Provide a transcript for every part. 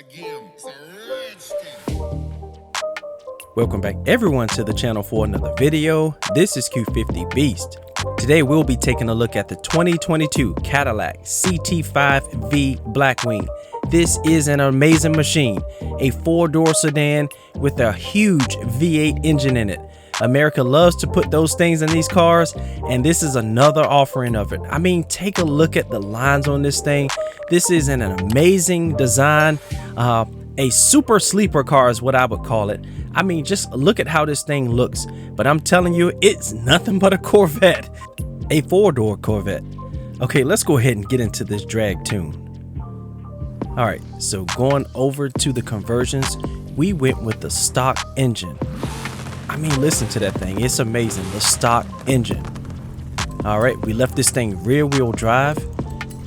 game. It's a rich thing. Welcome back everyone to the channel for another video. This is Q50 Beast. Today we'll be taking a look at the 2022 Cadillac CT5-V Blackwing. This is an amazing machine, a four-door sedan with a huge V8 engine in it. America loves to put those things in these cars, and this is another offering of it. I mean, take a look at the lines on this thing. This is an amazing design, a super sleeper car is what I would call it. I mean, just look at how this thing looks, but I'm telling you, it's nothing but a Corvette, a four-door Corvette. Okay, let's go ahead and get into this drag tune. All right, so going over to the conversions, we went with the stock engine. I mean, listen to that thing. It's amazing. The stock engine. All right, we left this thing rear wheel drive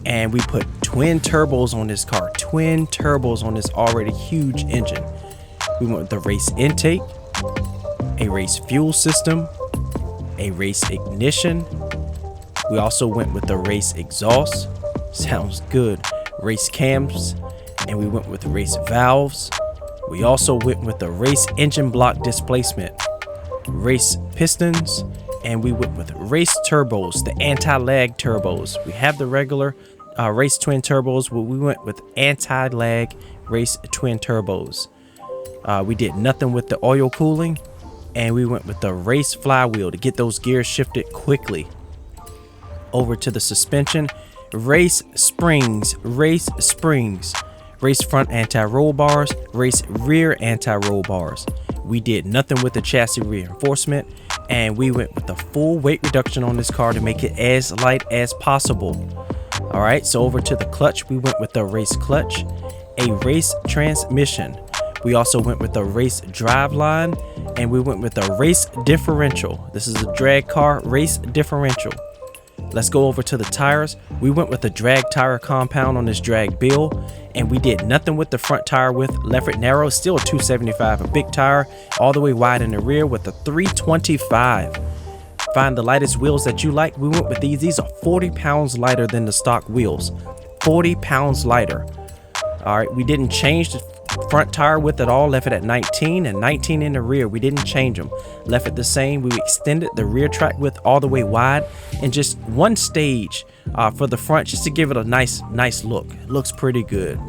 and we put twin turbos on this car. Twin turbos on this already huge engine. We went with the race intake, a race fuel system, a race ignition. We also went with the race exhaust. Sounds good. Race cams, and we went with race valves. We also went with the race engine block displacement, race pistons, and we went with race turbos, the anti-lag turbos. We have the regular race twin turbos, but we went with anti-lag race twin turbos. We did nothing with the oil cooling, and we went with the race flywheel to get those gears shifted quickly. Over to the suspension, race springs, race front anti-roll bars, race rear anti-roll bars. We did nothing with the chassis reinforcement, and we went with the full weight reduction on this car to make it as light as possible. All right, so over to the clutch, we went with the race clutch, a race transmission. We also went with the race drive line, and we went with the race differential. This is a drag car race differential. Let's go over to the tires. We went with the drag tire compound on this drag build, and we did nothing with the front tire width. Left it narrow, still a 275, a big tire, all the way wide in the rear with a 325. Find the lightest wheels that you like. We went with these. These are 40 pounds lighter than the stock wheels. 40 pounds lighter. All right, we didn't change the front tire width at all. Left it at 19 and 19 in the rear. We didn't change them. Left it the same. We extended the rear track width all the way wide and just one stage for the front, just to give it a nice look. It looks pretty good.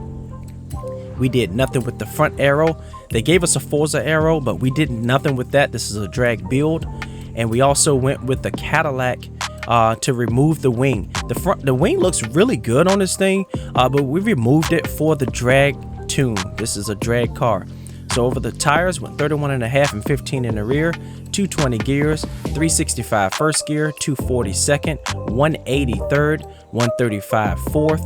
We did nothing with the front arrow. They gave us a Forza arrow, but we did nothing with that. This is a drag build. And we also went with the Cadillac to remove the wing. The wing looks really good on this thing, but we removed it for the drag tune. This is a drag car. So over the tires, went 31.5 and 15 in the rear, 220 gears, 365 first gear, 240 second, 180 third, 135 fourth,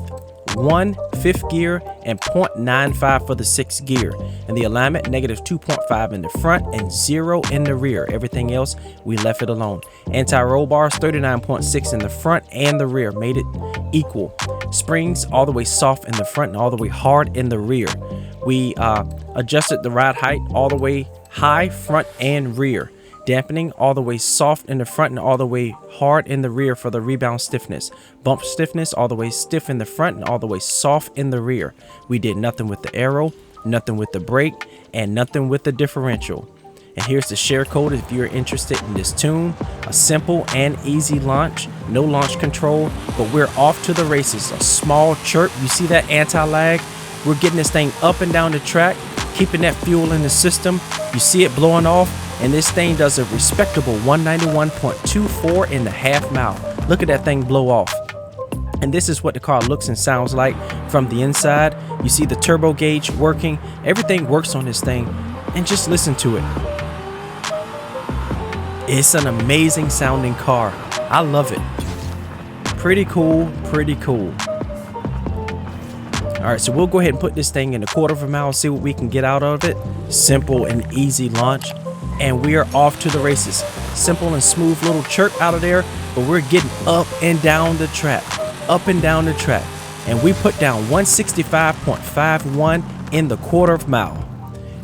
1 fifth gear, and 0.95 for the sixth gear. And the alignment, negative 2.5 in the front and 0 in the rear. Everything else, we left it alone. Anti-roll bars, 39.6 in the front and the rear, made it equal. Springs all the way soft in the front and all the way hard in the rear. We adjusted the ride height all the way high front and rear. Dampening all the way soft in the front and all the way hard in the rear for the rebound stiffness. Bump stiffness all the way stiff in the front and all the way soft in the rear. We did nothing with the arrow, nothing with the brake, and nothing with the differential. And here's the share code if you're interested in this tune. A simple and easy launch, no launch control, but we're off to the races. A small chirp, you see that anti-lag? We're getting this thing up and down the track, keeping that fuel in the system. You see it blowing off, and this thing does a respectable 191.24 in the half mile. Look at that thing blow off. And this is what the car looks and sounds like from the inside. You see the turbo gauge working. Everything works on this thing, and just listen to it. It's an amazing sounding car. I love it. Pretty cool, pretty cool. All right, so we'll go ahead and put this thing in a quarter of a mile, see what we can get out of it. Simple and easy launch, and we are off to the races. Simple and smooth little chirp out of there, but we're getting up and down the track, up and down the track. And we put down 165.51 in the quarter of a mile.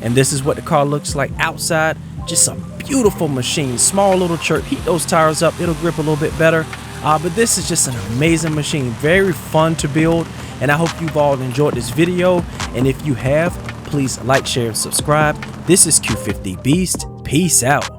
And this is what the car looks like outside. Just a beautiful machine. Small little chirp. Heat those tires up. It'll grip a little bit better. But this is just an amazing machine. Very fun to build. And I hope you've all enjoyed this video. And if you have, please like, share, and subscribe. This is Q50 Beast. Peace out.